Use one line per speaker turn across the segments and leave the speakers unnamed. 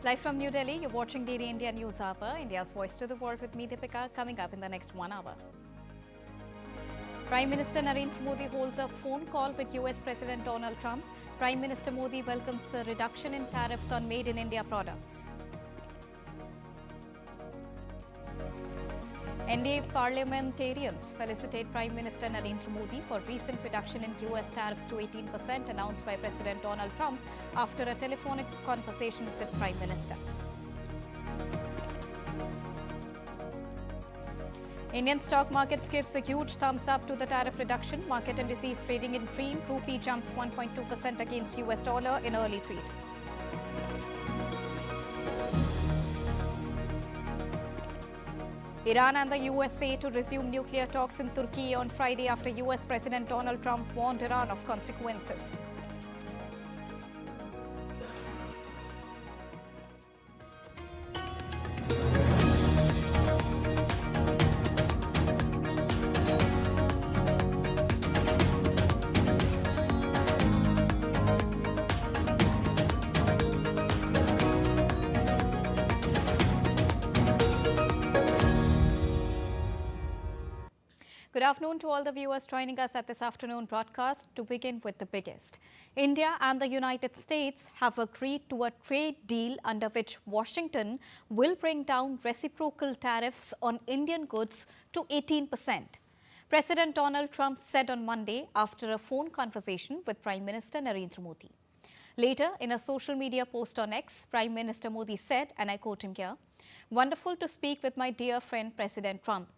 Live from New Delhi, you're watching the India NewsHour, India's voice to the world with me, Deepika, coming up in the next 1 hour. Prime Minister Narendra Modi holds a phone call with US President Donald Trump. Prime Minister Modi welcomes the reduction in tariffs on made in India products. NDA parliamentarians felicitate Prime Minister Narendra Modi for recent reduction in US tariffs to 18% announced by President Donald Trump after a telephonic conversation with Prime Minister. Indian stock markets gives a huge thumbs up to the tariff reduction. Market indices trading in green. Rupee jumps 1.2% against US dollar in early trade. Iran and the USA to resume nuclear talks in Turkey on Friday after US President Donald Trump warned Iran of consequences. Good afternoon to all the viewers joining us at this afternoon broadcast. To begin with the biggest, India and the United States have agreed to a trade deal under which Washington will bring down reciprocal tariffs on Indian goods to 18%. President Donald Trump said on Monday after a phone conversation with Prime Minister Narendra Modi. Later, in a social media post on X, Prime Minister Modi said, and I quote him here, "Wonderful to speak with my dear friend President Trump.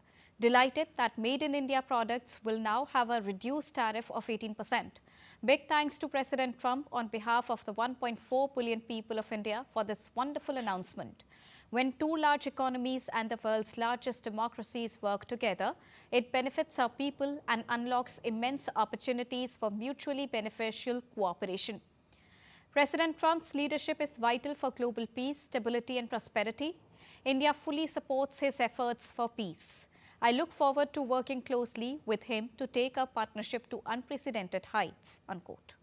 Delighted that made in India products will now have a reduced tariff of 18%. Big thanks to President Trump on behalf of the 1.4 billion people of India for this wonderful announcement. When two large economies and the world's largest democracies work together, it benefits our people and unlocks immense opportunities for mutually beneficial cooperation. President Trump's leadership is vital for global peace, stability and prosperity. India fully supports his efforts for peace. I look forward to working closely with him to take our partnership to unprecedented heights," unquote.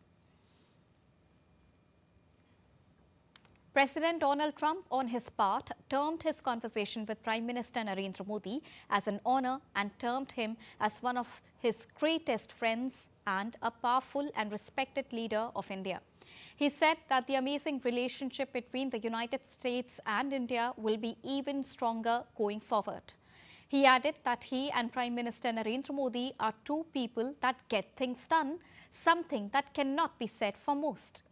President Donald Trump, on his part, termed his conversation with Prime Minister Narendra Modi as an honor and termed him as one of his greatest friends and a powerful and respected leader of India. He said that the amazing relationship between the United States and India will be even stronger going forward. He added that he and Prime Minister Narendra Modi are two people that get things done, something that cannot be said for most.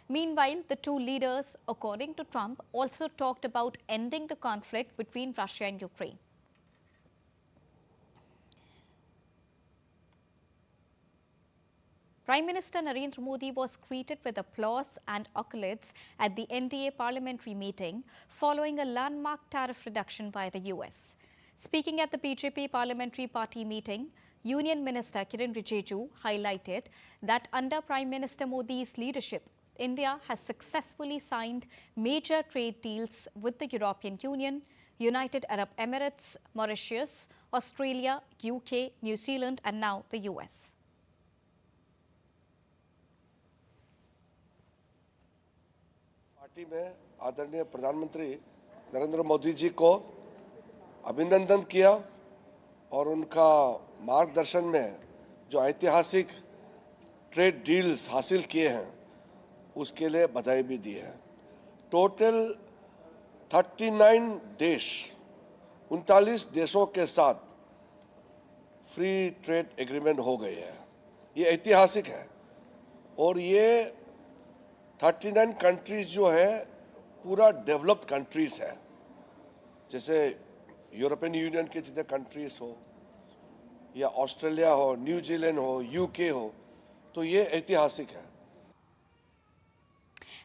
Meanwhile, the two leaders, according to Trump, also talked about ending the conflict between Russia and Ukraine. Prime Minister Narendra Modi was greeted with applause and accolades at the NDA Parliamentary meeting following a landmark tariff reduction by the US. Speaking at the BJP Parliamentary Party meeting, Union Minister Kiren Rijiju highlighted that under Prime Minister Modi's leadership, India has successfully signed major trade deals with the European Union, United Arab Emirates, Mauritius, Australia, UK, New Zealand and now the US.
Party में आदरणीय प्रधानमंत्री नरेंद्र मोदी जी को अभिनंदन किया और उनका मार्गदर्शन में जो ऐतिहासिक ट्रेड डील्स हासिल किए हैं उसके लिए बधाई भी दी है। टोटल 39 देश 39 देशों के साथ फ्री ट्रेड एग्रीमेंट हो गए हैं। ये ऐतिहासिक है और ये 39 कंट्रीज जो है पूरा डेवलप्ड कंट्रीज है, जैसे यूरोपियन यूनियन के जितने कंट्रीज हो या ऑस्ट्रेलिया हो, न्यूजीलैंड हो, यूके हो, तो ये ऐतिहासिक है।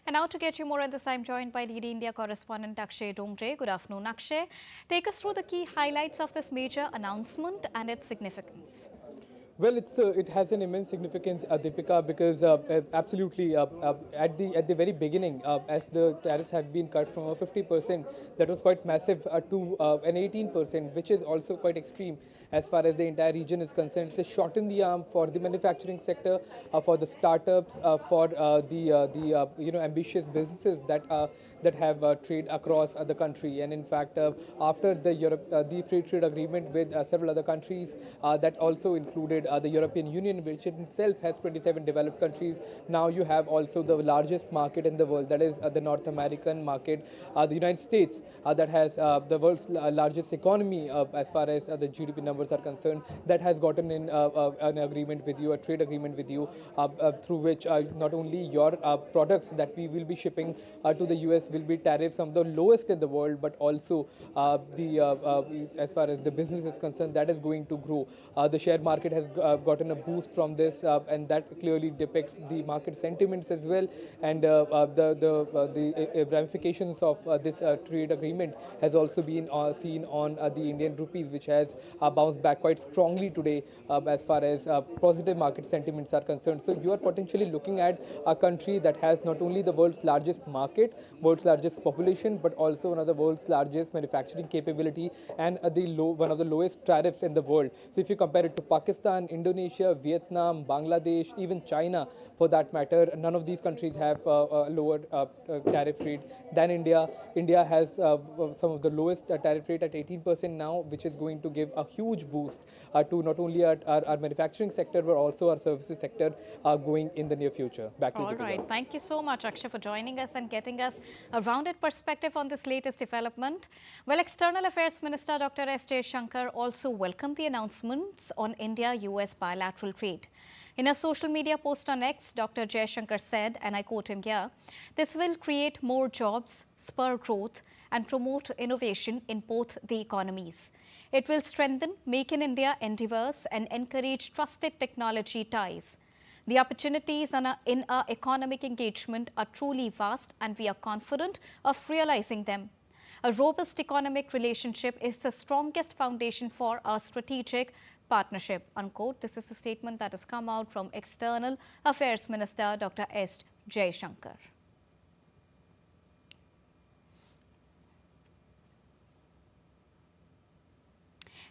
And now to get you more on this, I'm joined by lead India correspondent Akshay Dongre. Good afternoon, Akshay. Take us through the key highlights of this major announcement and its significance.
Well, it has an immense significance, Deepika, because absolutely at the very beginning, as the tariffs have been cut from a 50%, that was quite massive, to an 18%, which is also quite extreme. as far as the entire region is concerned. It's a shot in the arm for the manufacturing sector, for the startups, for the ambitious businesses that have trade across the country. And in fact, after the free trade agreement with several other countries, that also included the European Union, which in itself has 27 developed countries. Now you have also the largest market in the world, that is the North American market, the United States, that has the world's largest economy as far as the GDP numbers are concerned, that has gotten in an agreement with you, a trade agreement with you, through which not only your products that we will be shipping to the US will be tariffs some of the lowest in the world, but also as far as the business is concerned, that is going to grow. The share market has gotten a boost from this, and that clearly depicts the market sentiments as well. And the ramifications of this trade agreement has also been seen on the Indian rupees, which has bounced back quite strongly today as far as positive market sentiments are concerned. So you are potentially looking at a country that has not only the world's largest market, world's largest population, but also one of the world's largest manufacturing capability and one of the lowest tariffs in the world. So if you compare it to Pakistan, Indonesia, Vietnam, Bangladesh, even China for that matter, none of these countries have a lower tariff rate than India. India has some of the lowest tariff rate at 18% now, which is going to give a huge boost to not only our manufacturing sector, but also our services sector going in the near future. Back to you.
All right. Thank you so much, Akshay, for joining us and getting us a rounded perspective on this latest development. Well, External Affairs Minister Dr. S. Jaishankar also welcomed the announcements on India-US bilateral trade. In a social media post on X, Dr. Jaishankar said, and I quote him here, "This will create more jobs, spur growth, and promote innovation in both the economies. It will strengthen Make in India endeavors and encourage trusted technology ties. The opportunities in our economic engagement are truly vast, and we are confident of realizing them. A robust economic relationship is the strongest foundation for our strategic partnership," unquote. This is a statement that has come out from External Affairs Minister Dr. S. Jaishankar.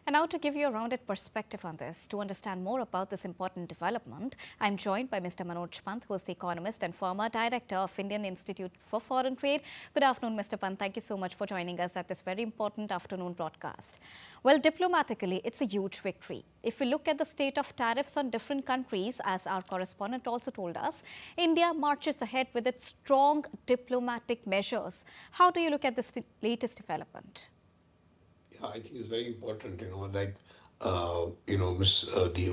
And now to give you a rounded perspective on this, to understand more about this important development, I'm joined by Mr. Manoj Pant, who is the economist and former director of Indian Institute for Foreign Trade. Good afternoon, Mr. Pant. Thank you so much for joining us at this very important afternoon broadcast. Well, diplomatically, it's a huge victory. If we look at the state of tariffs on different countries, as our correspondent also told us, India marches ahead with its strong diplomatic measures. How do you look at this latest development?
Yeah, I think it's very important, the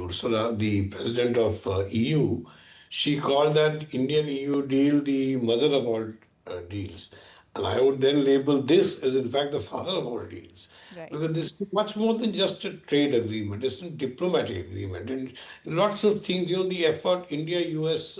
Ursula, the president of EU, she called that Indian EU deal the mother of all deals. And I would then label this as, in fact, the father of all deals.
Right.
Because this is much more than just a trade agreement, it's a diplomatic agreement. And lots of things, the effort, India-US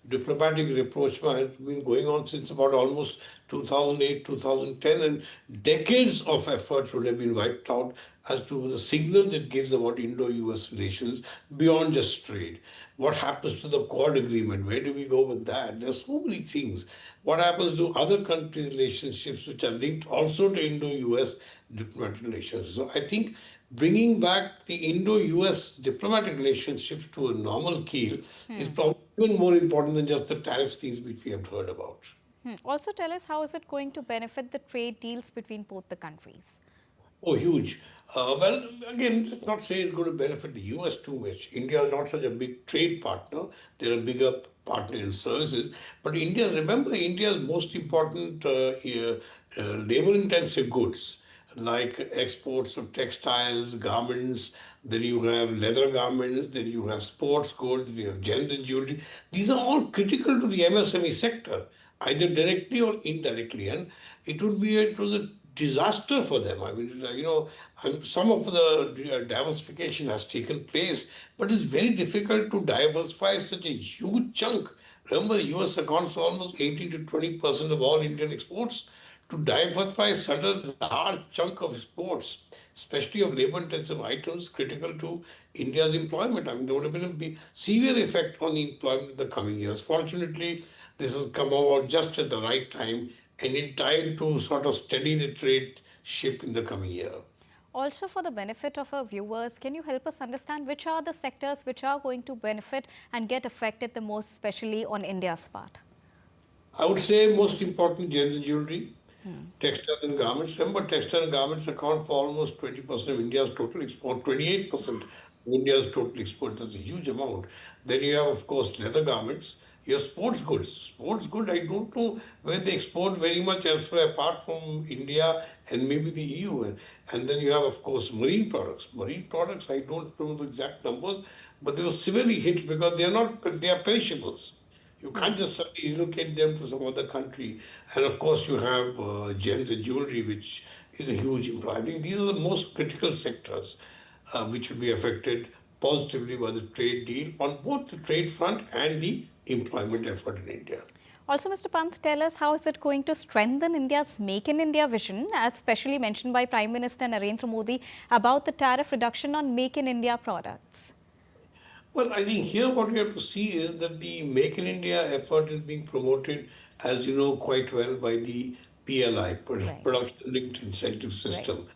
diplomatic rapprochement has been going on since about almost 2008, 2010, and decades of effort would have been wiped out as to the signals it gives about Indo-US relations beyond just trade. What happens to the Quad agreement? Where do we go with that? There's so many things. What happens to other countries' relationships which are linked also to Indo-US diplomatic relations? So I think bringing back the Indo-US diplomatic relationships to a normal keel is probably even more important than just the tariff things which we have heard about.
Also tell us, how is it going to benefit the trade deals between both the countries?
Oh, huge. Well, again, let's not say it's going to benefit the US too much. India is not such a big trade partner. They're a bigger partner in services. But remember, India's most important labor-intensive goods, like exports of textiles, garments, then you have leather garments, then you have sports goods, you have gems and jewelry. These are all critical to the MSME sector, either directly or indirectly. And it was a disaster for them. I mean, some of the diversification has taken place, but it's very difficult to diversify such a huge chunk. Remember, the US accounts for almost 18 to 20% of all Indian exports. To diversify such a large chunk of exports, especially of labor-intensive items, critical to India's employment. I mean, there would have been a severe effect on the employment in the coming years. Fortunately, this has come about just at the right time and in time to sort of steady the trade ship in the coming year.
Also, for the benefit of our viewers, can you help us understand which are the sectors which are going to benefit and get affected the most, especially on India's part?
I would say most important, gems and jewelry, textiles and garments. Remember, textile and garments account for almost 20% of India's total export, 28% of India's total export. That's a huge amount. Then you have, of course, leather garments. You have sports goods. Sports goods, I don't know where they export very much elsewhere apart from India and maybe the EU. And then you have, of course, marine products. Marine products, I don't know the exact numbers, but they were severely hit because they are perishables. You can't just suddenly relocate them to some other country. And of course, you have gems and jewelry, which is a huge employer. I think these are the most critical sectors which will be affected positively by the trade deal on both the trade front and the employment effort in India.
Also, Mr. Pant, tell us how is it going to strengthen India's Make in India vision, as specially mentioned by Prime Minister Narendra Modi about the tariff reduction on Make in India products?
Well, I think here what we have to see is that the Make in India effort is being promoted, as you know quite well, by the PLI, Production Linked Incentive System.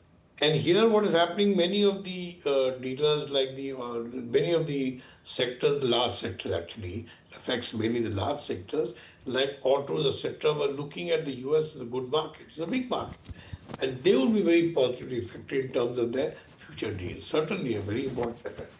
And here what is happening, many of the dealers, like many of the sectors, the large sectors actually, affects mainly the large sectors, like autos, etc., were looking at the US as a good market. It's a big market. And they will be very positively affected in terms of their future deals. Certainly a very important effect.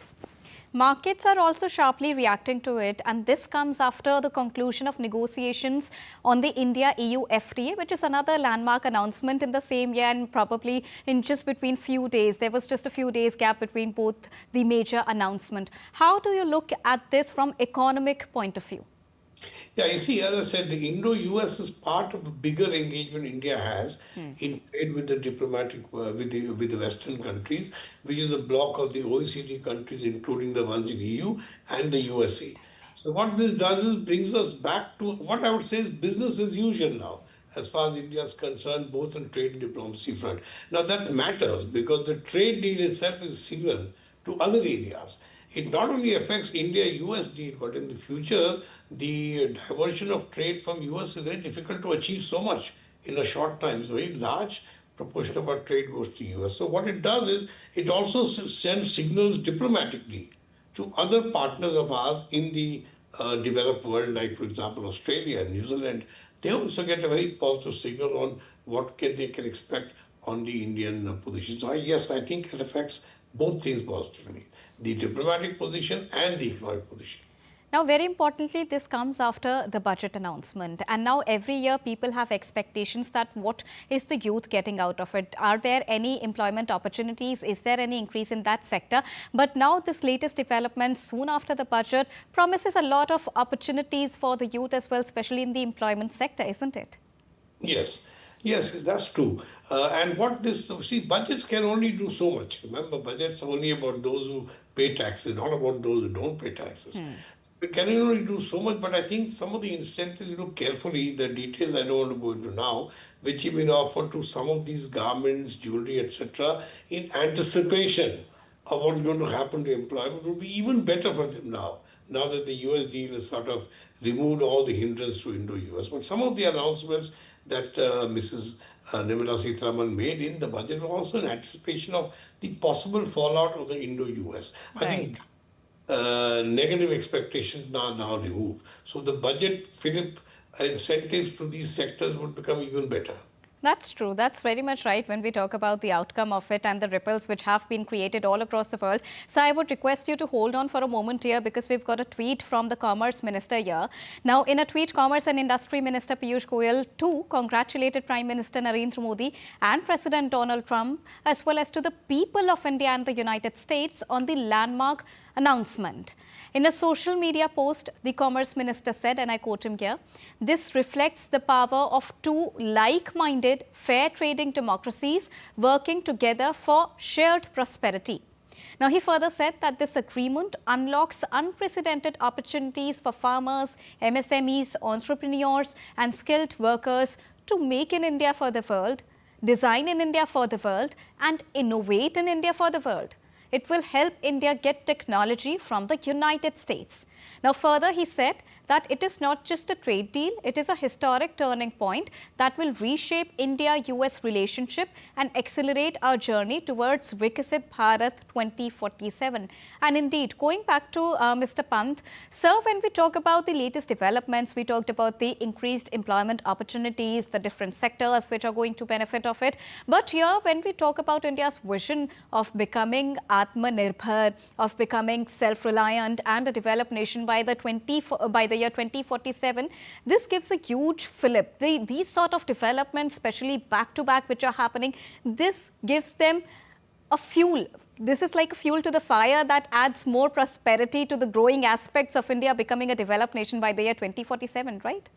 Markets are also sharply reacting to it, and this comes after the conclusion of negotiations on the India-EU FTA, which is another landmark announcement in the same year, and probably in just between few days. There was just a few days gap between both the major announcement. How do you look at this from economic point of view?
Yeah, you see, as I said, the Indo-US is part of a bigger engagement India has in trade with the diplomatic, with the Western countries, which is a bloc of the OECD countries, including the ones in EU and the USA. So what this does is brings us back to what I would say is business as usual now, as far as India is concerned, both on trade and diplomacy front. Now that matters because the trade deal itself is a signal to other areas. It not only affects India-US deal, but in the future, the diversion of trade from US is very difficult to achieve so much in a short time. It's a very large proportion of our trade goes to US. So what it does is, it also sends signals diplomatically to other partners of ours in the developed world, like, for example, Australia and New Zealand. They also get a very positive signal on what they can expect on the Indian position. So yes, I think it affects both things positively, the diplomatic position and the economic position.
Now, very importantly, this comes after the budget announcement. And now every year people have expectations that what is the youth getting out of it? Are there any employment opportunities? Is there any increase in that sector? But now this latest development soon after the budget promises a lot of opportunities for the youth as well, especially in the employment sector, isn't it?
Yes. Yes, that's true. And what this, see, budgets can only do so much. Remember, budgets are only about those who pay taxes, not about those who don't pay taxes. It can only do so much, but I think some of the incentives, you look carefully, the details I don't want to go into now, which have been offered to some of these garments, jewelry, etc., in anticipation of what's going to happen to employment, would be even better for them now that the US deal has sort of removed all the hindrance to Indo-US. But some of the announcements that Mrs. Nirmala Sitharaman made in the budget were also in anticipation of the possible fallout of the Indo-US. I think negative expectations are now removed. So the budget, Philip, incentives to these sectors would become even better.
That's true. That's very much right when we talk about the outcome of it and the ripples which have been created all across the world. So I would request you to hold on for a moment here because we've got a tweet from the Commerce Minister here. Now, in a tweet, Commerce and Industry Minister Piyush Goyal too congratulated Prime Minister Narendra Modi and President Donald Trump, as well as to the people of India and the United States on the landmark announcement. In a social media post, the Commerce Minister said, and I quote him here, "This reflects the power of two like-minded, fair trading democracies working together for shared prosperity." Now, he further said that this agreement unlocks unprecedented opportunities for farmers, MSMEs, entrepreneurs and skilled workers to make in India for the world, design in India for the world and innovate in India for the world. It will help India get technology from the United States. Now, further, he said that it is not just a trade deal, it is a historic turning point that will reshape India-US relationship and accelerate our journey towards Viksit Bharat 2047. And indeed, going back to Mr. Pant, sir, when we talk about the latest developments, we talked about the increased employment opportunities, the different sectors which are going to benefit of it. But here, when we talk about India's vision of becoming Atmanirbhar, of becoming self-reliant and a developed nation by the year 2047, this gives a huge fillip. These sort of developments, especially back-to-back, which are happening, this gives them a fuel. This is like a fuel to the fire that adds more prosperity to the growing aspects of India becoming a developed nation by the year 2047, right?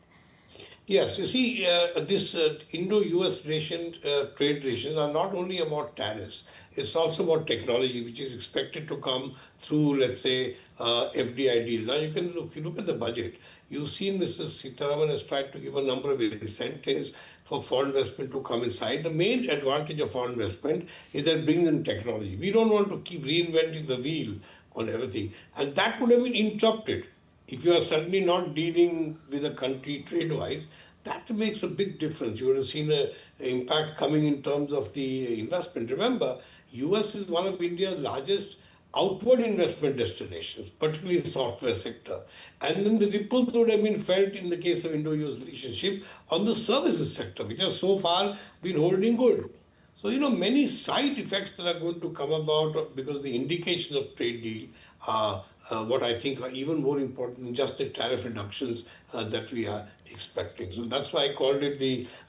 Yes, you see, this Indo-US trade relations are not only about tariffs, it's also about technology, which is expected to come through, let's say, FDI deals. Now, if you look at the budget, you've seen Mrs. Sitaraman has tried to give a number of incentives for foreign investment to come inside. The main advantage of foreign investment is that it brings in technology. We don't want to keep reinventing the wheel on everything. And that would have been interrupted. If you are suddenly not dealing with a country trade-wise, that makes a big difference. You would have seen an impact coming in terms of the investment. Remember, US is one of India's largest outward investment destinations, particularly in the software sector. And then the ripples would have been felt in the case of Indo-US relationship on the services sector, which has so far been holding good. So, many side effects that are going to come about because the indications of trade deal are what I think are even more important than just the tariff reductions that we are expecting. So that's why I called it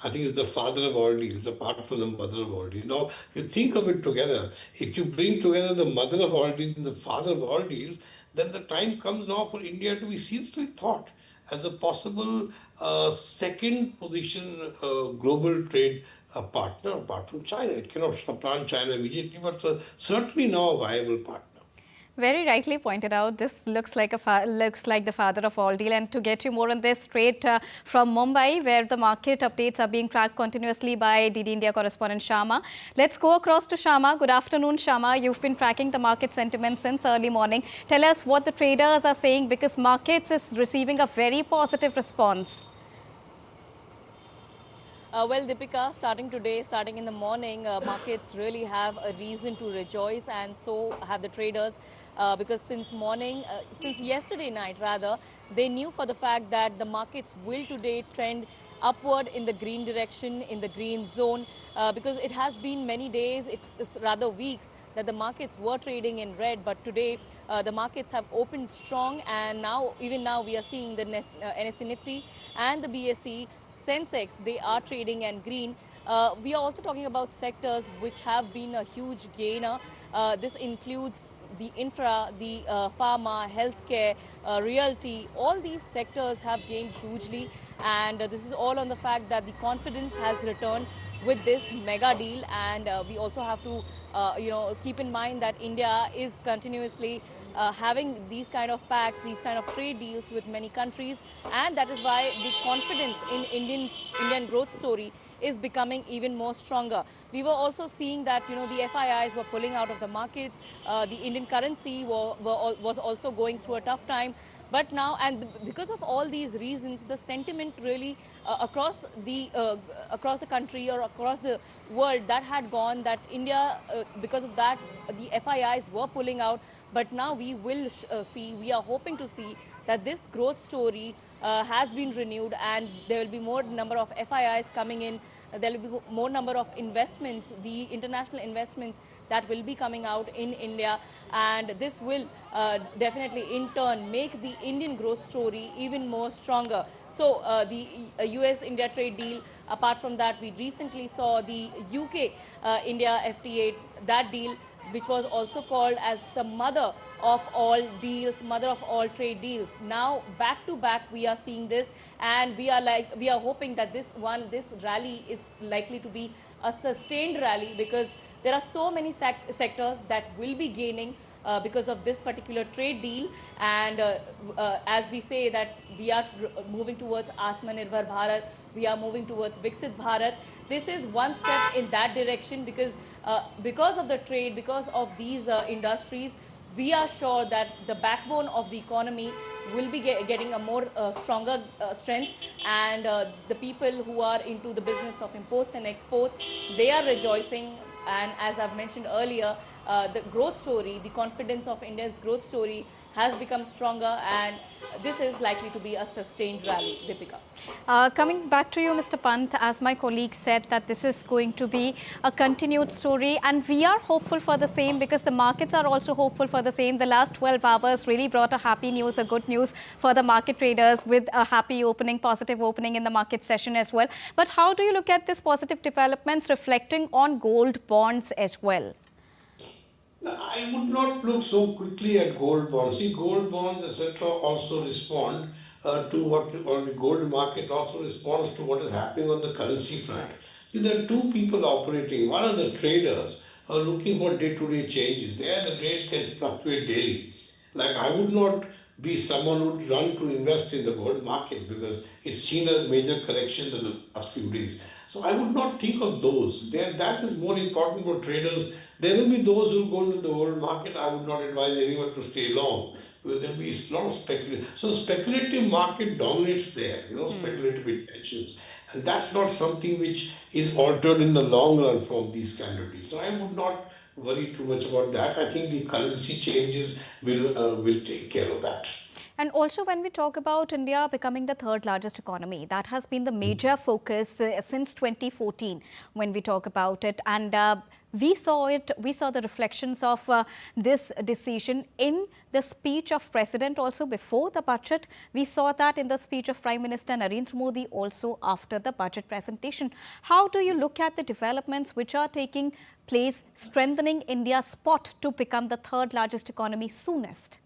I think it's the father of all deals, apart from the mother of all deals. Now, you think of it together, if you bring together the mother of all deals and the father of all deals, then the time comes now for India to be seriously thought as a possible second position global trade partner apart from China. It cannot supplant China immediately, but certainly now a viable partner.
Very rightly pointed out, this looks like the father of all deal. And to get you more on this, straight from Mumbai, where the market updates are being tracked continuously by DD India correspondent Shama. Let's go across to Shama. Good afternoon, Shama. You've been tracking the market sentiment since early morning. Tell us what the traders are saying, because markets is receiving a very positive response.
Well, Deepika, starting in the morning, markets really have a reason to rejoice, and so have the traders, because since yesterday night rather, they knew for the fact that the markets will today trend upward in the green direction, in the green zone, because it has been many days, it is rather weeks, that the markets were trading in red, but today the markets have opened strong, and even now we are seeing the NSE Nifty and the BSE Sensex, they are trading in green. We are also talking about sectors which have been a huge gainer. This includes the infra, the pharma, healthcare, realty. All these sectors have gained hugely, and this is all on the fact that the confidence has returned with this mega deal. And we also have to keep in mind that India is continuously having these kind of pacts, these kind of trade deals with many countries, and that is why the confidence in Indian growth story is becoming even more stronger. We were also seeing that the FIIs were pulling out of the markets, the Indian currency was also going through a tough time. But now, and because of all these reasons, the sentiment really across the country or across the world that had gone, that India, because of that, the FIIs were pulling out. But now we will we are hoping to see that this growth story has been renewed, and there will be more number of FIIs coming in. There will be more number of investments, the international investments that will be coming out in India, and this will definitely in turn make the Indian growth story even more stronger. So the US-India trade deal, apart from that, we recently saw the UK-India FTA, that deal, which was also called as the mother of all deals, mother of all trade deals. Now back to back we are seeing this, and we are hoping that this rally is likely to be a sustained rally, because there are so many sectors that will be gaining because of this particular trade deal. And as we say that we are moving towards Atmanirbhar Bharat, we are moving towards Viksit Bharat, this is one step in that direction, because of the trade, because of these industries, we are sure that the backbone of the economy will be getting a more stronger strength, and the people who are into the business of imports and exports, they are rejoicing. And as I've mentioned earlier, the growth story, the confidence of India's growth story has become stronger, and this is likely to be a sustained rally. Deepika.
Coming back to you, Mr. Pant, as my colleague said, that this is going to be a continued story, and we are hopeful for the same because the markets are also hopeful for the same. The last 12 hours really brought a happy news, a good news for the market traders, with a happy opening, positive opening in the market session as well. But how do you look at this positive developments reflecting on gold bonds as well?
I would not look so quickly at gold bonds. See, gold bonds, etc., also respond to what, or the gold market also responds to what is happening on the currency front. See, there are two people operating. One are the traders who are looking for day-to-day changes. There, the rates can fluctuate daily. Like, I would not be someone who would run to invest in the gold market because it's seen a major correction in the last few days. So I would not think of those. That is more important for traders. There will be those who go into the gold market. I would not advise anyone to stay long because there will be a lot of speculative. So speculative market dominates there, speculative intentions. And that's not something which is altered in the long run from these kind of deals. So I would not worry too much about that. I think the currency changes will take care of that.
And also, when we talk about India becoming the third largest economy, that has been the major focus since 2014 when we talk about it. And we saw the reflections of this decision in the speech of President also before the budget. We saw that in the speech of Prime Minister Narendra Modi also after the budget presentation. How do you look at the developments which are taking place, strengthening India's spot to become the third largest economy soonest?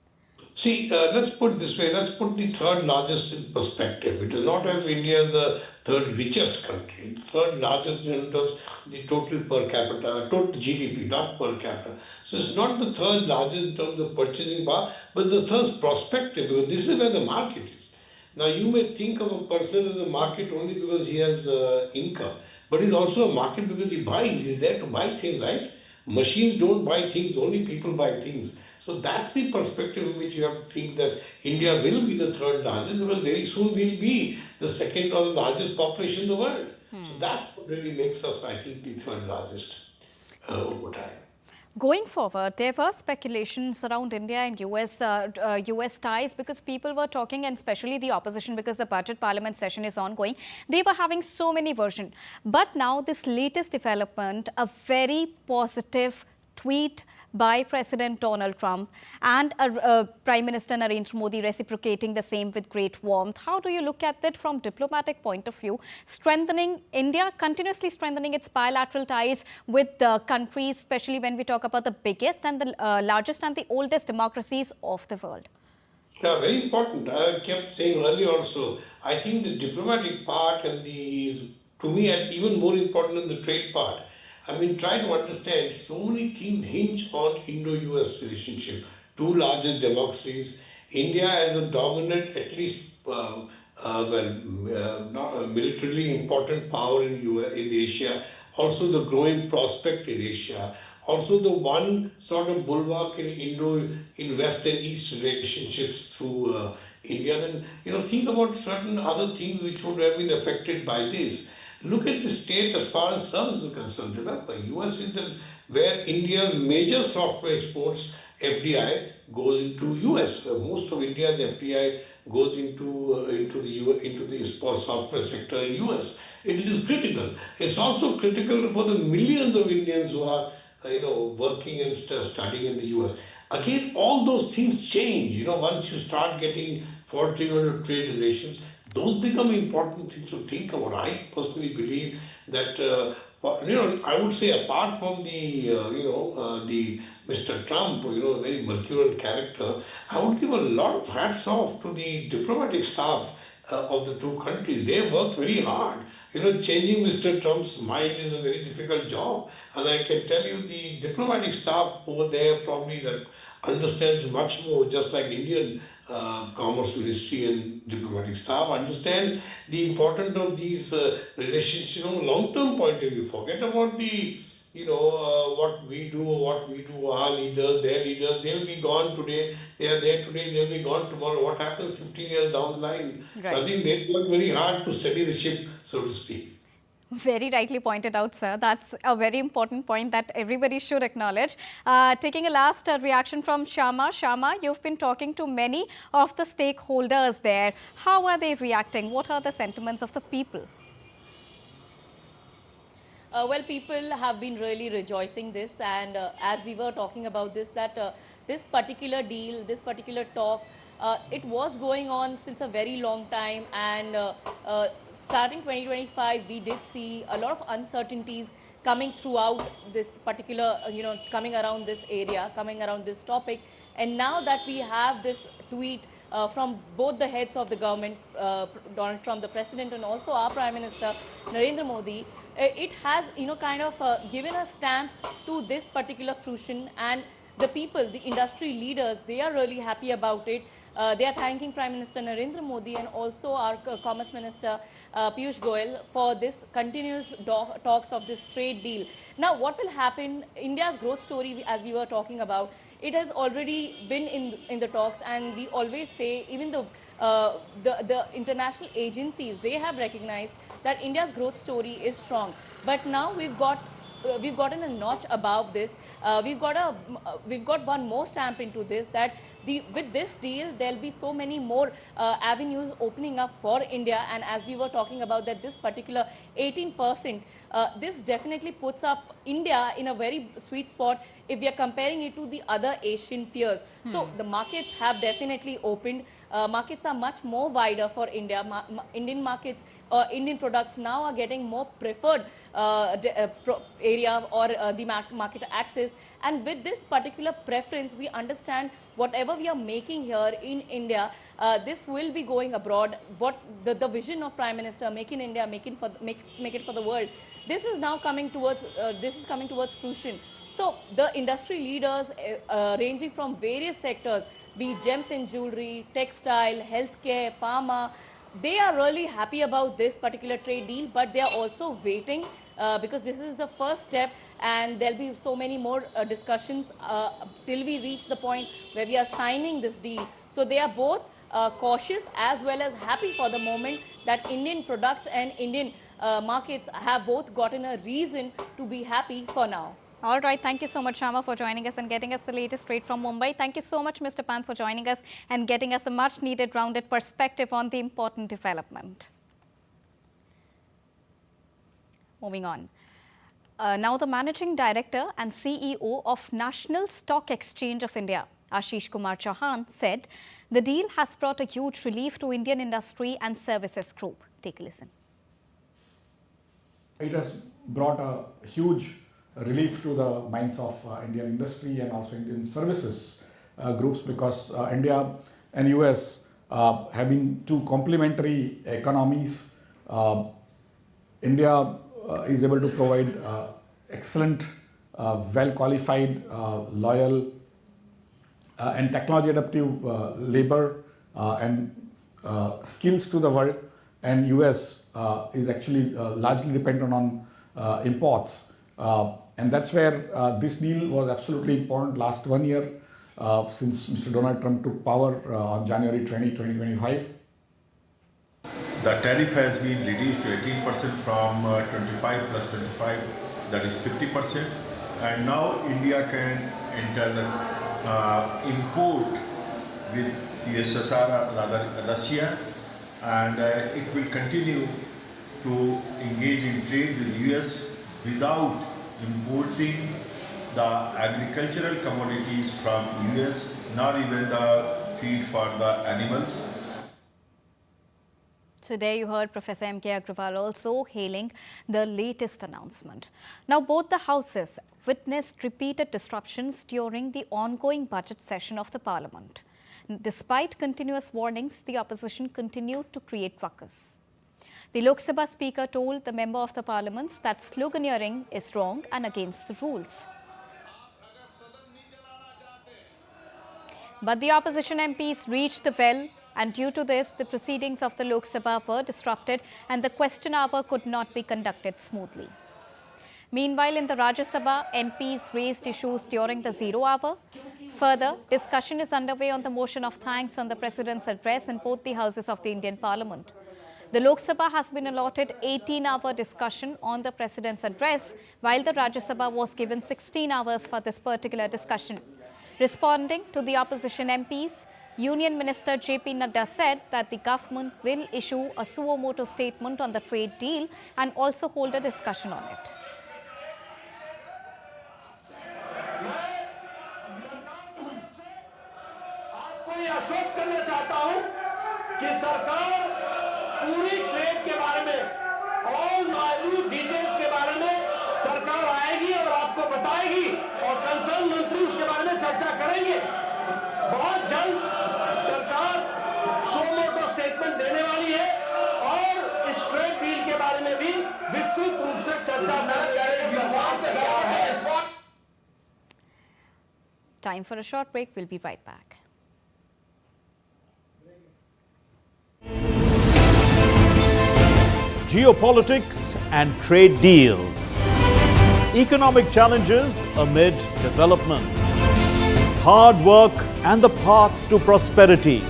See, let's put it this way, let's put the third largest in perspective. It is not as India is the third richest country, it's third largest in terms of the total per capita, total GDP, not per capita. So it's not the third largest in terms of purchasing power, but the third prospective, because this is where the market is. Now, you may think of a person as a market only because he has income, but he's also a market because he buys, he's there to buy things, right? Machines don't buy things, only people buy things. So that's the perspective in which you have to think that India will be the third largest, because very soon we'll be the second or the largest population in the world. So that's what really makes us, I think, the third largest over time.
Going forward, there were speculations around India and US ties, because people were talking, and especially the opposition, because the budget parliament session is ongoing. They were having so many versions. But now this latest development, a very positive tweet by President Donald Trump and Prime Minister Narendra Modi reciprocating the same with great warmth. How do you look at that from diplomatic point of view? Strengthening India, continuously strengthening its bilateral ties with countries, especially when we talk about the biggest and the largest and the oldest democracies of the world.
Yeah, very important. I kept saying earlier also, I think the diplomatic part and to me, even more important than the trade part. I mean, try to understand, so many things hinge on Indo-US relationship. Two largest democracies, India as a dominant, at least, not a militarily important power in Asia, also the growing prospect in Asia, also the one sort of bulwark in West and East relationships through India. Then, think about certain other things which would have been affected by this. Look at the state as far as services is concerned. Remember, US is where India's major software exports, FDI, goes into US. Most of India's FDI goes into the software sector in US. It is critical. It's also critical for the millions of Indians who are working and studying in the US. Again, all those things change. Once you start getting faltering on trade relations, those become important things to think about. I personally believe that, I would say apart from the Mr. Trump, a very mercurial character, I would give a lot of hats off to the diplomatic staff of the two countries. They worked very hard. Changing Mr. Trump's mind is a very difficult job. And I can tell you the diplomatic staff over there probably that understands much more, just like Indian Commerce Ministry and diplomatic staff understand the importance of these relationships from a long-term point of view. Forget about the, what we do, our leaders, their leaders, they'll be gone today, they are there today, they'll be gone tomorrow. What happens 15 years down the line? So I
Right.
think they work very hard to steady the ship, so to speak.
Very rightly pointed out, sir. That's a very important point that everybody should acknowledge. Taking a last reaction from Shama. Shama, you've been talking to many of the stakeholders there. How are they reacting? What are the sentiments of the people?
Well, people have been really rejoicing this, and as we were talking about this, that this particular deal, this particular talk, it was going on since a very long time, and starting 2025, we did see a lot of uncertainties coming throughout this particular, coming around this area, coming around this topic, and now that we have this tweet from both the heads of the government, Donald Trump, the president, and also our Prime Minister, Narendra Modi, it has, kind of given a stamp to this particular fruition, and the people, the industry leaders, they are really happy about it. They are thanking Prime Minister Narendra Modi and also our Commerce Minister Piyush Goyal for this continuous talks of this trade deal. Now, what will happen? India's growth story, as we were talking about, it has already been in the talks, and we always say, even the international agencies, they have recognized that India's growth story is strong. But now we've gotten a notch above this. We've got one more stamp into this, that with this deal, there'll be so many more avenues opening up for India. And as we were talking about that, this particular 18%, this definitely puts up India in a very sweet spot if we are comparing it to the other Asian peers. So the markets have definitely opened. Markets are much more wider for India. Indian markets, Indian products now are getting more preferred area or the market access. And with this particular preference, we understand whatever we are making here in India, this will be going abroad. What the vision of Prime Minister, make in India, make it for the world. This is now coming towards fruition. So the industry leaders ranging from various sectors, be it gems and jewelry, textile, healthcare, pharma, they are really happy about this particular trade deal, but they are also waiting because this is the first step, and there'll be so many more discussions till we reach the point where we are signing this deal. So they are both cautious as well as happy for the moment that Indian products and Indian markets have both gotten a reason to be happy for now.
All right. Thank you so much, Shama, for joining us and getting us the latest straight from Mumbai. Thank you so much, Mr. Pant, for joining us and getting us a much-needed rounded perspective on the important development. Moving on. Now, the Managing Director and CEO of National Stock Exchange of India, Ashish Kumar Chauhan, said the deal has brought a huge relief to Indian industry and services group. Take a listen.
It has brought a huge relief to the minds of Indian industry and also Indian services groups, because India and US have been two complementary economies. India is able to provide excellent, well-qualified, loyal and technology-adaptive labor and skills to the world, and US is actually largely dependent on imports. And that's where this deal was absolutely important last 1 year since Mr. Donald Trump took power on January 20, 2025.
The tariff has been reduced to 18% from 25 plus 25, that is 50%. And now India can enter the import with USSR, rather Russia, and it will continue to engage in trade with US without importing the agricultural commodities from US, nor even the feed for the animals.
So there you heard Professor M.K. Agrawal also hailing the latest announcement. Now, both the houses witnessed repeated disruptions during the ongoing budget session of the Parliament. Despite continuous warnings, the opposition continued to create ruckus. The Lok Sabha Speaker told the member of the Parliament that sloganeering is wrong and against the rules. But the opposition MPs reached the well, and due to this, the proceedings of the Lok Sabha were disrupted and the question hour could not be conducted smoothly. Meanwhile, in the Rajya Sabha, MPs raised issues during the zero hour. Further, discussion is underway on the motion of thanks on the President's address in both the houses of the Indian Parliament. The Lok Sabha has been allotted 18-hour discussion on the President's address, while the Rajya Sabha was given 16 hours for this particular discussion. Responding to the opposition MPs, Union Minister J.P. Nadda said that the government will issue a suo motu statement on the trade deal and also hold a discussion on it.
मैं आश्वस्त करना चाहता हूं कि सरकार पूरी trade के बारे में ऑल माइन्यूट डिटेल्स के बारे में सरकार आएगी और आपको बताएगी और कंसर्न मंत्री उसके बारे में चर्चा करेंगे। बहुत जल्द सरकार सो मोटो स्टेटमेंट देने वाली है और इस ट्रेड डील के बारे में भी विस्तृत रूप से चर्चा करेगी।
Time for a short break. We'll be right back.
Geopolitics and trade deals. Economic challenges amid development. Hard work and the path to prosperity.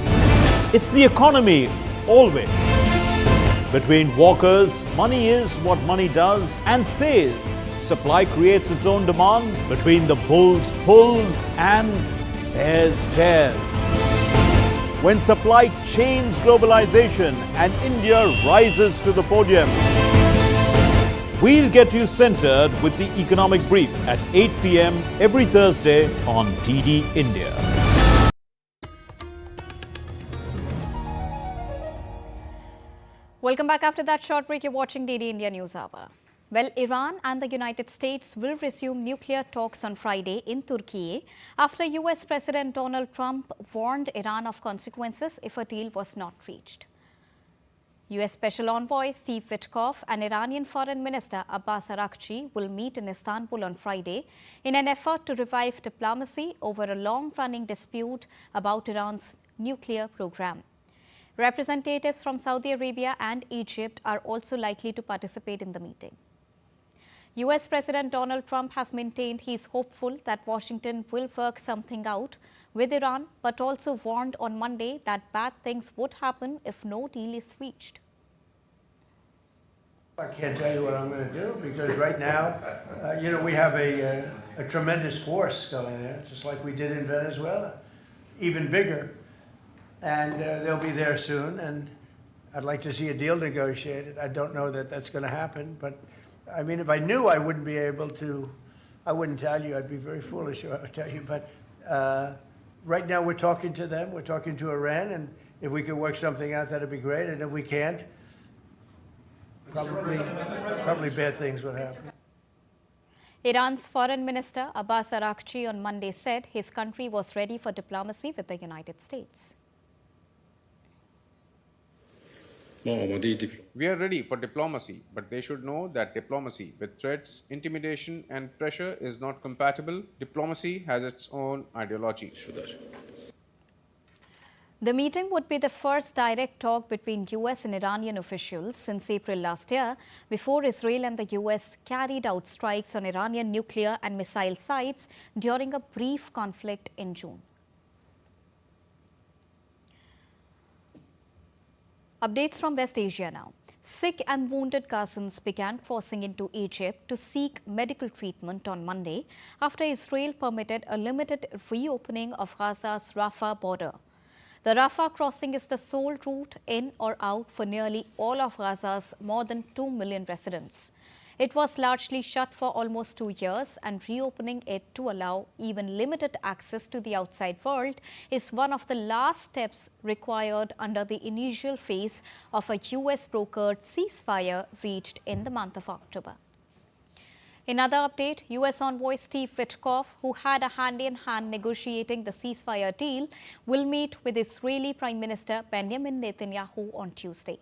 It's the economy always. Between walkers, money is what money does and says. Supply creates its own demand. Between the bulls pulls and bears tears. When supply chains globalization and India rises to the podium. We'll get you centered with the economic brief at 8 p.m. every Thursday on DD India.
Welcome back after that short break. You're watching DD India NewsHour. Well, Iran and the United States will resume nuclear talks on Friday in Turkey after US President Donald Trump warned Iran of consequences if a deal was not reached. US Special Envoy Steve Witkoff and Iranian Foreign Minister Abbas Araghchi will meet in Istanbul on Friday in an effort to revive diplomacy over a long-running dispute about Iran's nuclear program. Representatives from Saudi Arabia and Egypt are also likely to participate in the meeting. US President Donald Trump has maintained he is hopeful that Washington will work something out with Iran, but also warned on Monday that bad things would happen if no deal is reached.
I can't tell you what I'm going to do because right now, we have a tremendous force going there, just like we did in Venezuela, even bigger. And they'll be there soon, and I'd like to see a deal negotiated. I don't know that that's going to happen, but I mean, if I knew, I wouldn't be able to, I wouldn't tell you. I'd be very foolish if I tell you. But right now we're talking to them. We're talking to Iran. And if we could work something out, that'd be great. And if we can't, probably bad things would happen.
Iran's Foreign Minister Abbas Araghchi on Monday said his country was ready for diplomacy with the United States.
We are ready for diplomacy, but they should know that diplomacy with threats, intimidation and pressure is not compatible. Diplomacy has its own ideology.
The meeting would be the first direct talk between US and Iranian officials since April last year, before Israel and the US carried out strikes on Iranian nuclear and missile sites during a brief conflict in June. Updates from West Asia now. Sick and wounded Gazans began crossing into Egypt to seek medical treatment on Monday after Israel permitted a limited reopening of Gaza's Rafah border. The Rafah crossing is the sole route in or out for nearly all of Gaza's more than 2 million residents. It was largely shut for almost 2 years, and reopening it to allow even limited access to the outside world is one of the last steps required under the initial phase of a US-brokered ceasefire reached in the month of October. In another update, US Envoy Steve Witkoff, who had a hand-in-hand negotiating the ceasefire deal, will meet with Israeli Prime Minister Benjamin Netanyahu on Tuesday.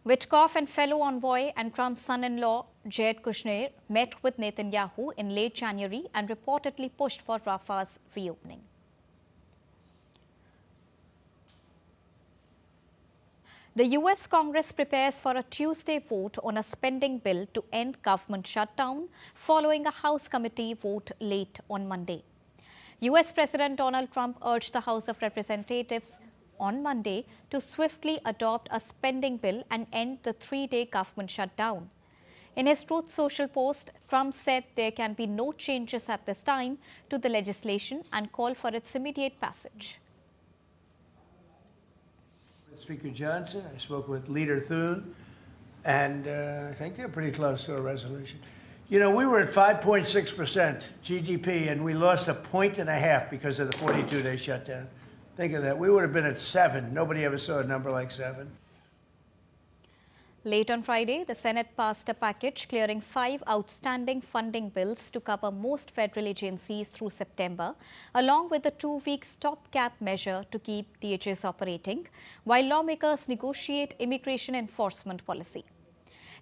Witkoff and fellow envoy and Trump's son-in-law Jared Kushner met with Netanyahu in late January and reportedly pushed for Rafah's reopening. The US Congress prepares for a Tuesday vote on a spending bill to end government shutdown following a House committee vote late on Monday. US President Donald Trump urged the House of Representatives on Monday to swiftly adopt a spending bill and end the three-day government shutdown. In his Truth Social post, Trump said there can be no changes at this time to the legislation and called for its immediate passage.
Speaker Johnson, I spoke with Leader Thune, and I think they're pretty close to a resolution. You know, we were at 5.6% GDP, and we lost 1.5 points because of the 42-day shutdown. Think of that. We would have been at 7. Nobody ever saw a number like 7.
Late on Friday, the Senate passed a package clearing 5 outstanding funding bills to cover most federal agencies through September, along with a 2-week stopgap measure to keep DHS operating, while lawmakers negotiate immigration enforcement policy.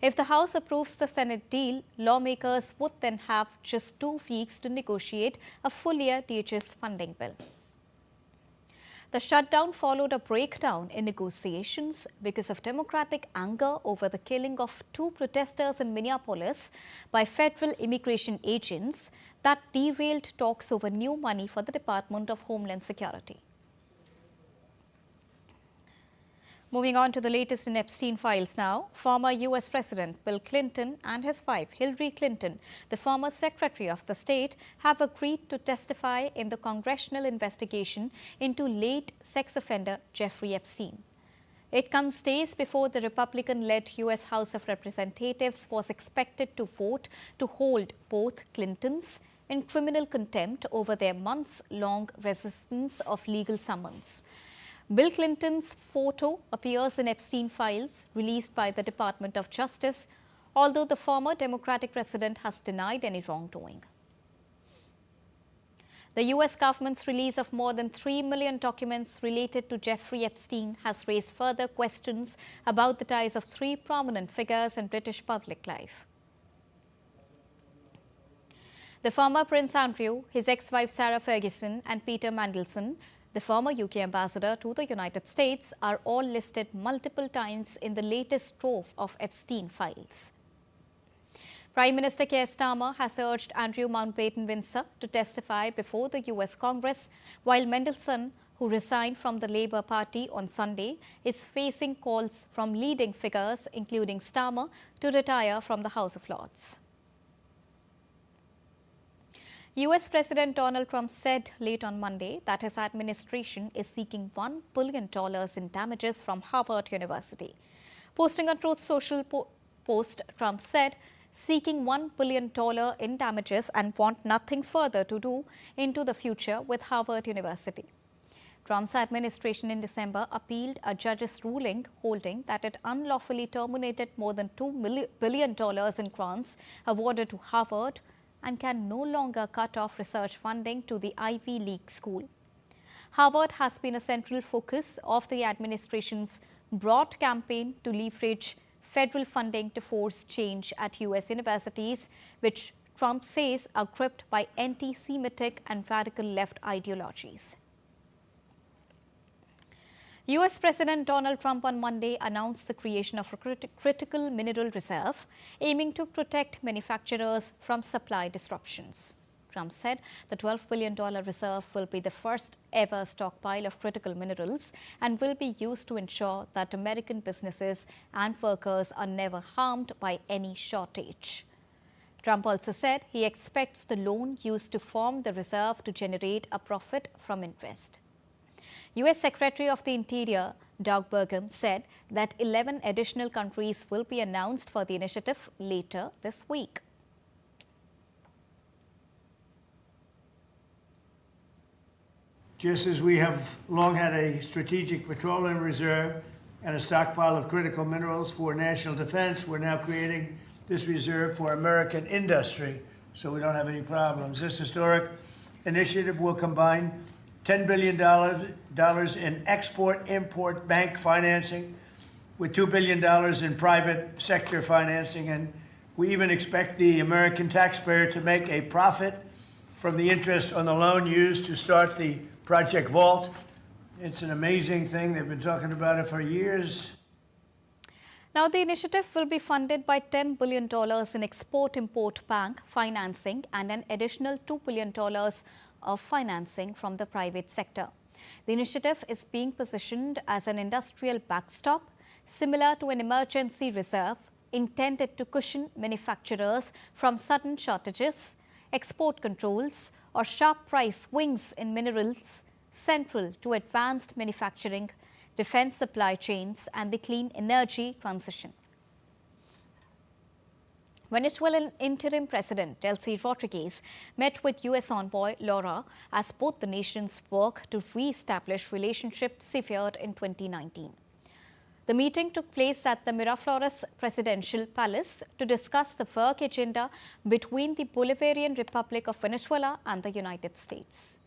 If the House approves the Senate deal, lawmakers would then have just 2 weeks to negotiate a full-year DHS funding bill. The shutdown followed a breakdown in negotiations because of Democratic anger over the killing of 2 protesters in Minneapolis by federal immigration agents that derailed talks over new money for the Department of Homeland Security. Moving on to the latest in Epstein files now, former US President Bill Clinton and his wife Hillary Clinton, the former Secretary of the State, have agreed to testify in the congressional investigation into late sex offender Jeffrey Epstein. It comes days before the Republican-led US House of Representatives was expected to vote to hold both Clintons in criminal contempt over their months-long resistance of legal summons. Bill Clinton's photo appears in Epstein files released by the Department of Justice, although the former Democratic president has denied any wrongdoing. The US government's release of more than 3 million documents related to Jeffrey Epstein has raised further questions about the ties of 3 prominent figures in British public life. The former Prince Andrew, his ex-wife Sarah Ferguson and Peter Mandelson, the former UK ambassador to the United States, are all listed multiple times in the latest trove of Epstein files. Prime Minister Keir Starmer has urged Andrew Mountbatten Windsor to testify before the US Congress, while Mandelson, who resigned from the Labour Party on Sunday, is facing calls from leading figures, including Starmer, to retire from the House of Lords. US President Donald Trump said late on Monday that his administration is seeking $1 billion in damages from Harvard University. Posting on Truth Social post, Trump said, seeking $1 billion in damages and want nothing further to do into the future with Harvard University. Trump's administration in December appealed a judge's ruling holding that it unlawfully terminated more than $2 billion in grants awarded to Harvard and can no longer cut off research funding to the Ivy League school. Harvard has been a central focus of the administration's broad campaign to leverage federal funding to force change at US universities, which Trump says are gripped by anti-Semitic and radical left ideologies. US President Donald Trump on Monday announced the creation of a critical mineral reserve, aiming to protect manufacturers from supply disruptions. Trump said the $12 billion reserve will be the first ever stockpile of critical minerals and will be used to ensure that American businesses and workers are never harmed by any shortage. Trump also said he expects the loan used to form the reserve to generate a profit from interest. U.S. Secretary of the Interior Doug Burgum said that 11 additional countries will be announced for the initiative later this week.
Just as we have long had a strategic petroleum reserve and a stockpile of critical minerals for national defense, we're now creating this reserve for American industry, so we don't have any problems. This historic initiative will combine $10 billion in export-import bank financing with $2 billion in private sector financing, and we even expect the American taxpayer to make a profit from the interest on the loan used to start the Project Vault. It's an amazing thing. They've been talking about it for years.
Now, the initiative will be funded by $10 billion in Export-Import Bank financing and an additional $2 billion of financing from the private sector. The initiative is being positioned as an industrial backstop, similar to an emergency reserve intended to cushion manufacturers from sudden shortages, export controls, or sharp price swings in minerals central to advanced manufacturing, defense supply chains, and the clean energy transition. Venezuelan interim president Delcy Rodriguez met with U.S. envoy Laura as both the nations work to re-establish relationships severed in 2019. The meeting took place at the Miraflores Presidential Palace to discuss the work agenda between the Bolivarian Republic of Venezuela and the United States.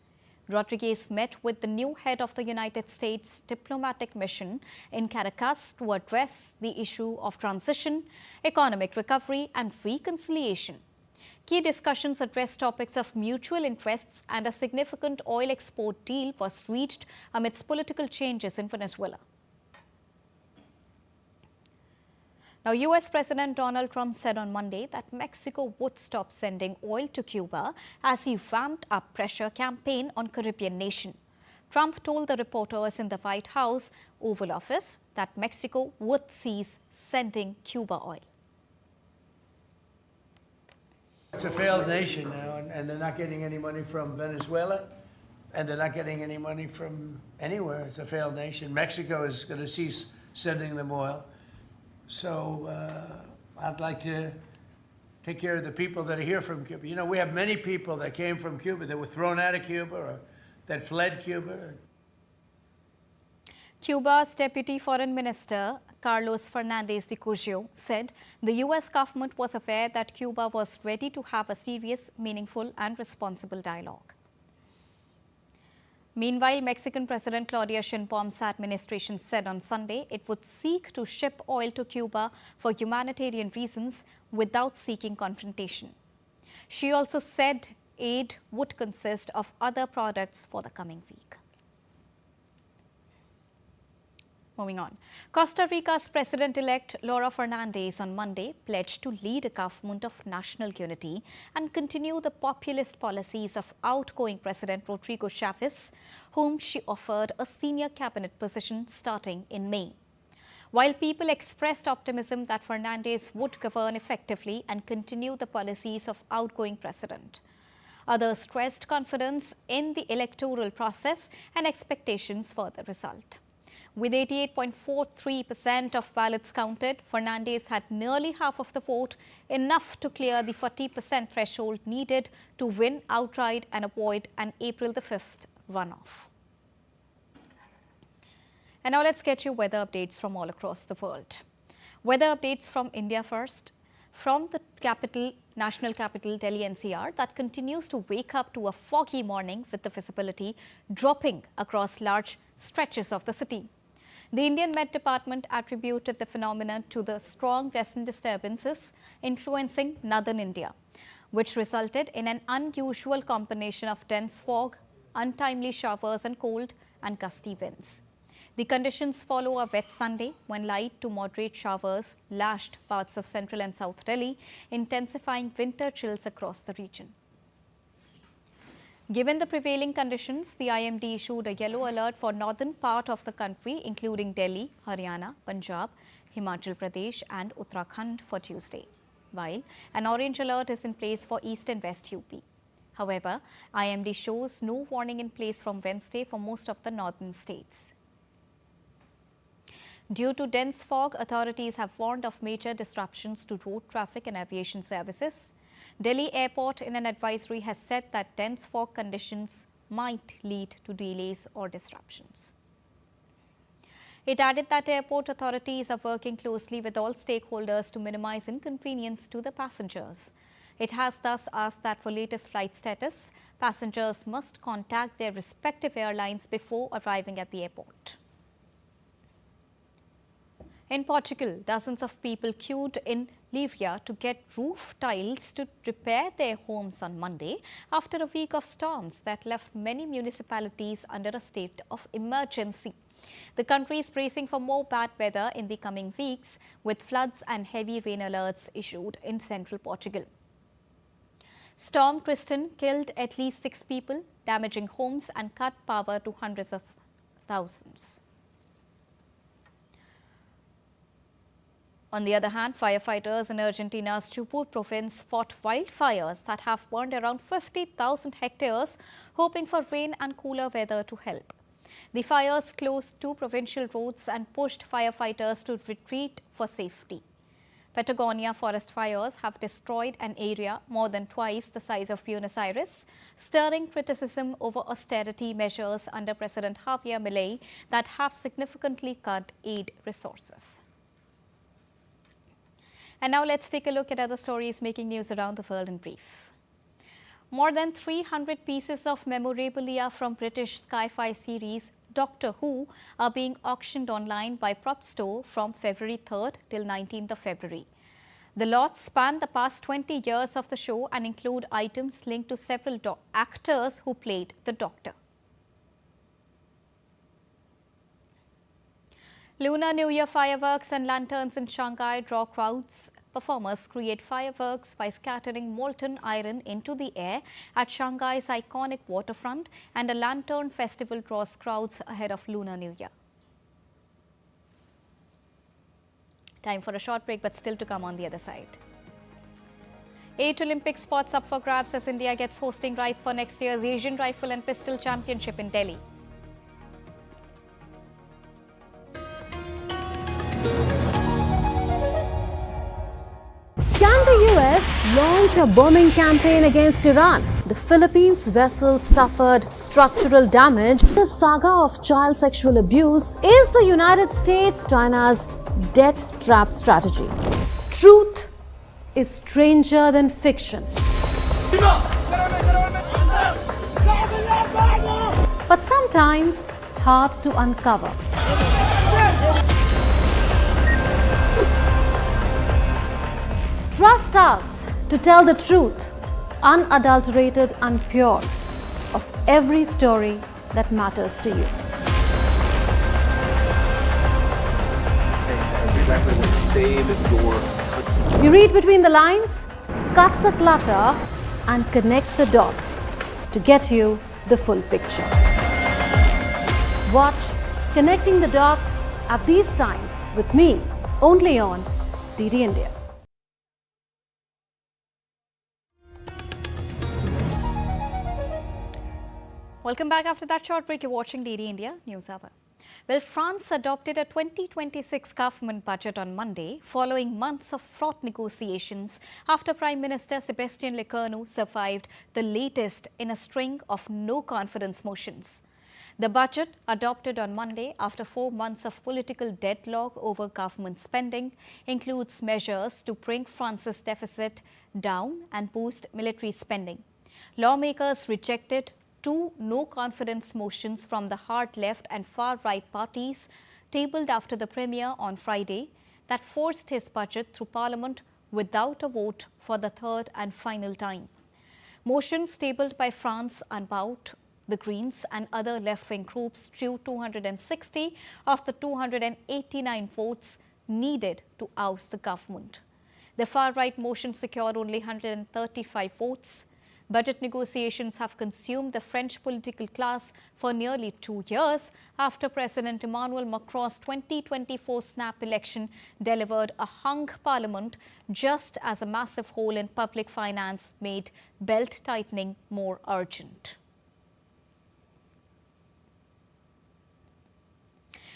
Rodriguez met with the new head of the United States diplomatic mission in Caracas to address the issue of transition, economic recovery, and reconciliation. Key discussions addressed topics of mutual interests, and a significant oil export deal was reached amidst political changes in Venezuela. Now, U.S. President Donald Trump said on Monday that Mexico would stop sending oil to Cuba as he ramped up pressure campaign on Caribbean nation. Trump told the reporters in the White House Oval Office that Mexico would cease sending Cuba oil.
It's a failed nation now, and they're not getting any money from Venezuela, and they're not getting any money from anywhere. It's a failed nation. Mexico is going to cease sending them oil. So I'd like to take care of the people that are here from Cuba. You know, we have many people that came from Cuba that were thrown out of Cuba or that fled Cuba.
Cuba's Deputy Foreign Minister Carlos Fernandez de Cuellar said the U.S. government was aware that Cuba was ready to have a serious, meaningful and responsible dialogue. Meanwhile, Mexican President Claudia Sheinbaum's administration said on Sunday it would seek to ship oil to Cuba for humanitarian reasons without seeking confrontation. She also said aid would consist of other products for the coming week. Moving on, Costa Rica's President-elect Laura Fernandez on Monday pledged to lead a government of national unity and continue the populist policies of outgoing President Rodrigo Chavez, whom she offered a senior cabinet position starting in May. While people expressed optimism that Fernandez would govern effectively and continue the policies of outgoing president, others stressed confidence in the electoral process and expectations for the result. With 88.43% of ballots counted, Fernandez had nearly half of the vote, enough to clear the 40% threshold needed to win outright and avoid an April the 5th runoff. And now let's get you weather updates from all across the world. Weather updates from India first. From the capital, national capital, Delhi NCR, that continues to wake up to a foggy morning with the visibility dropping across large stretches of the city. The Indian Met Department attributed the phenomenon to the strong western disturbances influencing northern India, which resulted in an unusual combination of dense fog, untimely showers and cold and gusty winds. The conditions follow a wet Sunday when light to moderate showers lashed parts of central and south Delhi, intensifying winter chills across the region. Given the prevailing conditions, the IMD issued a yellow alert for northern part of the country, including Delhi, Haryana, Punjab, Himachal Pradesh and Uttarakhand for Tuesday, while an orange alert is in place for east and west UP. However, IMD shows no warning in place from Wednesday for most of the northern states. Due to dense fog, authorities have warned of major disruptions to road traffic and aviation services. Delhi Airport in an advisory has said that dense fog conditions might lead to delays or disruptions. It added that airport authorities are working closely with all stakeholders to minimize inconvenience to the passengers. It has thus asked that for latest flight status, passengers must contact their respective airlines before arriving at the airport. In Portugal, dozens of people queued in Leiria to get roof tiles to repair their homes on Monday after a week of storms that left many municipalities under a state of emergency. The country is bracing for more bad weather in the coming weeks, with floods and heavy rain alerts issued in central Portugal. Storm Kristen killed at least 6 people, damaging homes and cut power to hundreds of thousands. On the other hand, firefighters in Argentina's Chubut province fought wildfires that have burned around 50,000 hectares, hoping for rain and cooler weather to help. The fires closed 2 provincial roads and pushed firefighters to retreat for safety. Patagonia forest fires have destroyed an area more than twice the size of Buenos Aires, stirring criticism over austerity measures under President Javier Milei that have significantly cut aid resources. And now let's take a look at other stories making news around the world in brief. More than 300 pieces of memorabilia from British sci-fi series Doctor Who are being auctioned online by Prop Store from February 3rd till 19th of February. The lots span the past 20 years of the show and include items linked to several actors who played the Doctor. Lunar New Year fireworks and lanterns in Shanghai draw crowds. Performers create fireworks by scattering molten iron into the air at Shanghai's iconic waterfront, and a lantern festival draws crowds ahead of Lunar New Year. Time for a short break, but still to come on the other side. 8 Olympic spots up for grabs as India gets hosting rights for next year's Asian Rifle and Pistol Championship in Delhi.
Can the US launch a bombing campaign against Iran? The Philippines vessel suffered structural damage. The saga of child sexual abuse is the United States China's debt trap strategy. Truth is stranger than fiction. But sometimes hard to uncover. Trust us to tell the truth, unadulterated and pure, of every story that matters to you. You read between the lines, cut the clutter, and connect the dots to get you the full picture. Watch Connecting the Dots at these times with me, only on DD India.
Welcome back after that short break. You're watching DD India NewsHour. Well, France adopted a 2026 government budget on Monday, following months of fraught negotiations after Prime Minister Sébastien Lecornu survived the latest in a string of no-confidence motions. The budget, adopted on Monday after 4 months of political deadlock over government spending, includes measures to bring France's deficit down and boost military spending. Lawmakers rejected 2 no-confidence motions from the hard-left and far-right parties tabled after the Premier on Friday that forced his budget through Parliament without a vote for the third and final time. Motions tabled by France Unbound, the Greens and other left-wing groups drew 260 of the 289 votes needed to oust the government. The far-right motion secured only 135 votes. Budget negotiations have consumed the French political class for nearly 2 years after President Emmanuel Macron's 2024 snap election delivered a hung parliament, just as a massive hole in public finance made belt tightening more urgent.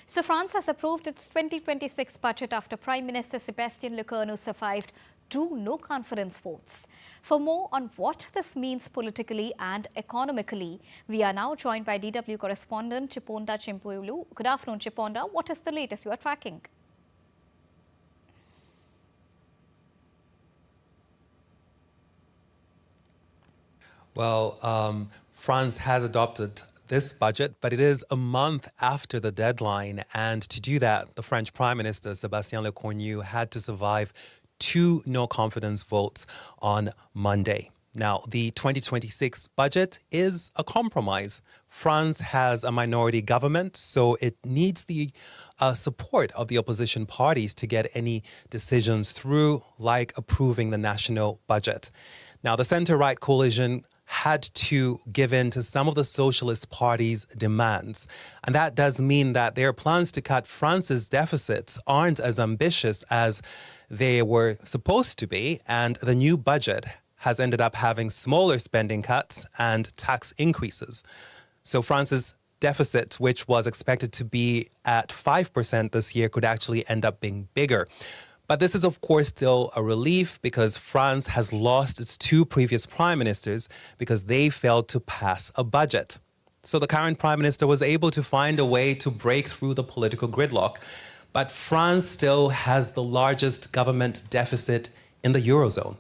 So France has approved its 2026 budget after Prime Minister Sébastien Lecornu survived 2 no-confidence votes. For more on what this means politically and economically, we are now joined by DW correspondent Chiponda Chimpulu. Good afternoon, Chiponda. What is the latest you are tracking?
Well, France has adopted this budget, but it is a month after the deadline. And to do that, the French Prime Minister, Sébastien Lecornu, had to survive 2 no-confidence votes on Monday. Now, the 2026 budget is a compromise. France has a minority government, so it needs the support of the opposition parties to get any decisions through, like approving the national budget. Now, the center-right coalition had to give in to some of the socialist parties' demands. And that does mean that their plans to cut France's deficits aren't as ambitious as they were supposed to be, and the new budget has ended up having smaller spending cuts and tax increases. So France's deficit, which was expected to be at 5% this year, could actually end up being bigger. But this is, of course, still a relief because France has lost its 2 previous prime ministers because they failed to pass a budget. So the current prime minister was able to find a way to break through the political gridlock. But France still has the largest government deficit in the Eurozone.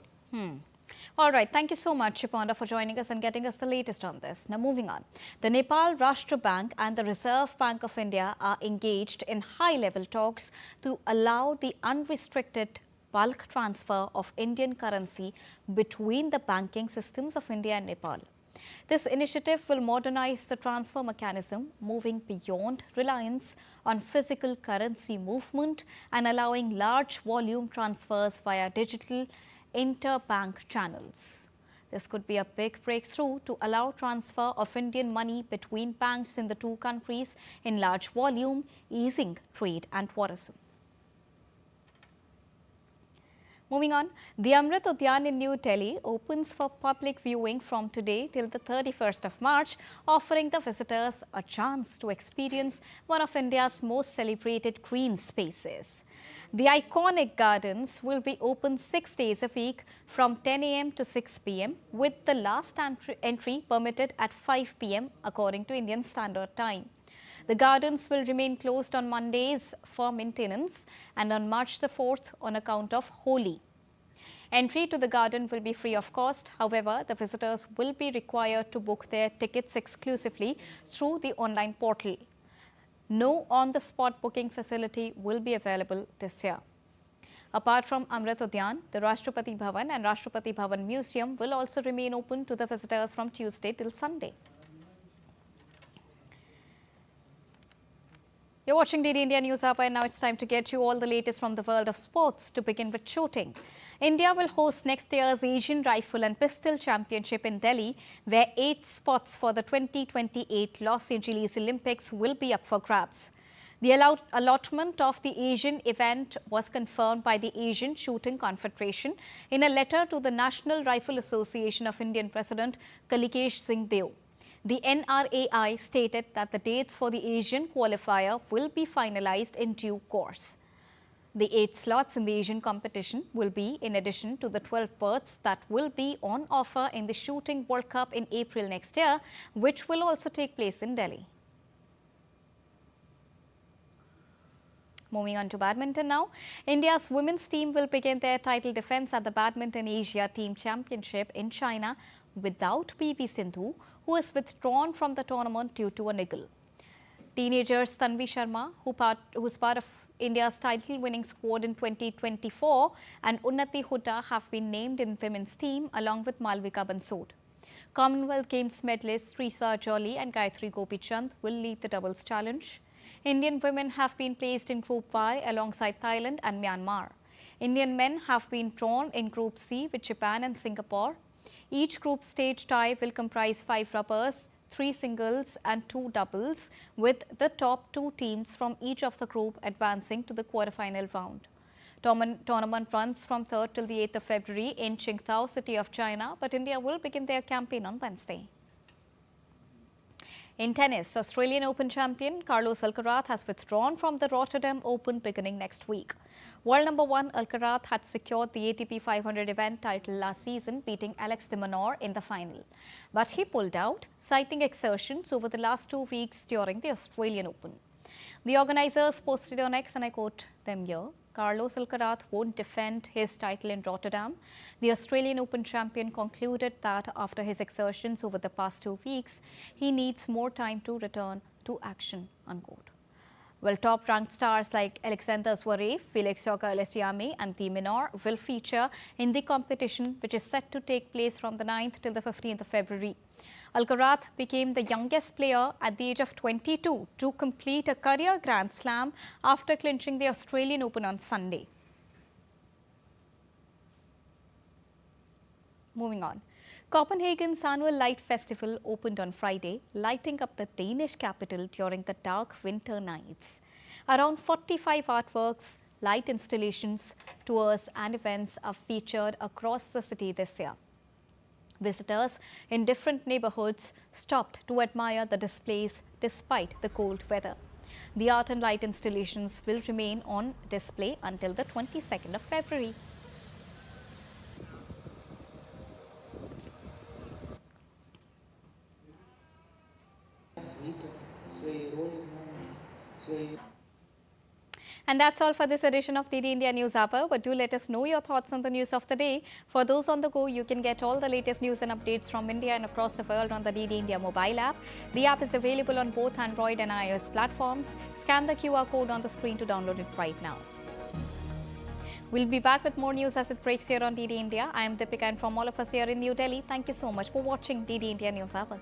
All right. Thank you so much, Chiponda, for joining us and getting us the latest on this. Now, moving on. The Nepal Rashtra Bank and the Reserve Bank of India are engaged in high-level talks to allow the unrestricted bulk transfer of Indian currency between the banking systems of India and Nepal. This initiative will modernize the transfer mechanism, moving beyond reliance on physical currency movement and allowing large volume transfers via digital interbank channels. This could be a big breakthrough to allow transfer of Indian money between banks in the 2 countries in large volume, easing trade and tourism. Moving on, the Amrit Udyan in New Delhi opens for public viewing from today till the 31st of March, offering the visitors a chance to experience one of India's most celebrated green spaces. The iconic gardens will be open 6 days a week from 10 a.m. to 6 p.m. with the last entry permitted at 5 p.m. according to Indian Standard Time. The gardens will remain closed on Mondays for maintenance and on March the 4th on account of Holi. Entry to the garden will be free of cost. However, the visitors will be required to book their tickets exclusively through the online portal. No on-the-spot booking facility will be available this year. Apart from Amrit Udyan, the Rashtrapati Bhavan and Rashtrapati Bhavan Museum will also remain open to the visitors from Tuesday till Sunday. You're watching DD India NewsHour, and now it's time to get you all the latest from the world of sports. To begin with shooting. India will host next year's Asian Rifle and Pistol Championship in Delhi, where 8 spots for the 2028 Los Angeles Olympics will be up for grabs. The allotment of the Asian event was confirmed by the Asian Shooting Confederation in a letter to the National Rifle Association of Indian President Kalikesh Singh Deo. The NRAI stated that the dates for the Asian qualifier will be finalized in due course. The 8 slots in the Asian competition will be in addition to the 12 berths that will be on offer in the Shooting World Cup in April next year, which will also take place in Delhi. Moving on to badminton now. India's women's team will begin their title defence at the Badminton Asia Team Championship in China without PV Sindhu, who is withdrawn from the tournament due to a niggle. Teenagers Tanvi Sharma, who's part of India's title-winning squad in 2024, and Unnati Hooda have been named in women's team along with Malvika Bansod. Commonwealth Games medalists Trisa Jolly and Gayatri Gopichand will lead the doubles challenge. Indian women have been placed in Group Y alongside Thailand and Myanmar. Indian men have been drawn in Group C with Japan and Singapore. Each group stage tie will comprise 5 rubbers, 3 singles and 2 doubles, with the top 2 teams from each of the group advancing to the quarterfinal round. Tournament runs from 3rd till the 8th of February in Qingdao, city of China, but India will begin their campaign on Wednesday. In tennis, Australian Open champion Carlos Alcaraz has withdrawn from the Rotterdam Open beginning next week. World number 1 Alcaraz had secured the ATP 500 event title last season, beating Alex de Minaur in the final. But he pulled out, citing exertions over the last 2 weeks during the Australian Open. The organizers posted on X, and I quote them here, Carlos Alcaraz won't defend his title in Rotterdam. The Australian Open champion concluded that after his exertions over the past 2 weeks, he needs more time to return to action, unquote. Well, top-ranked stars like Alexander Zverev, Felix Auger-Aliassime and De Minaur will feature in the competition, which is set to take place from the 9th till the 15th of February. Alcaraz became the youngest player at the age of 22 to complete a career Grand Slam after clinching the Australian Open on Sunday. Moving on. Copenhagen's annual Light Festival opened on Friday, lighting up the Danish capital during the dark winter nights. Around 45 artworks, light installations, tours and events are featured across the city this year. Visitors in different neighborhoods stopped to admire the displays despite the cold weather. The art and light installations will remain on display until the 22nd of February. And that's all for this edition of DD India News Hour. But do let us know your thoughts on the news of the day. For those on the go, you can get all the latest news and updates from India and across the world on the DD India mobile app. The app is available on both Android and iOS platforms. Scan the QR code on the screen to download it right now. We'll be back with more news as it breaks here on DD India. I am Deepika, and from all of us here in New Delhi, thank you so much for watching DD India News Hour.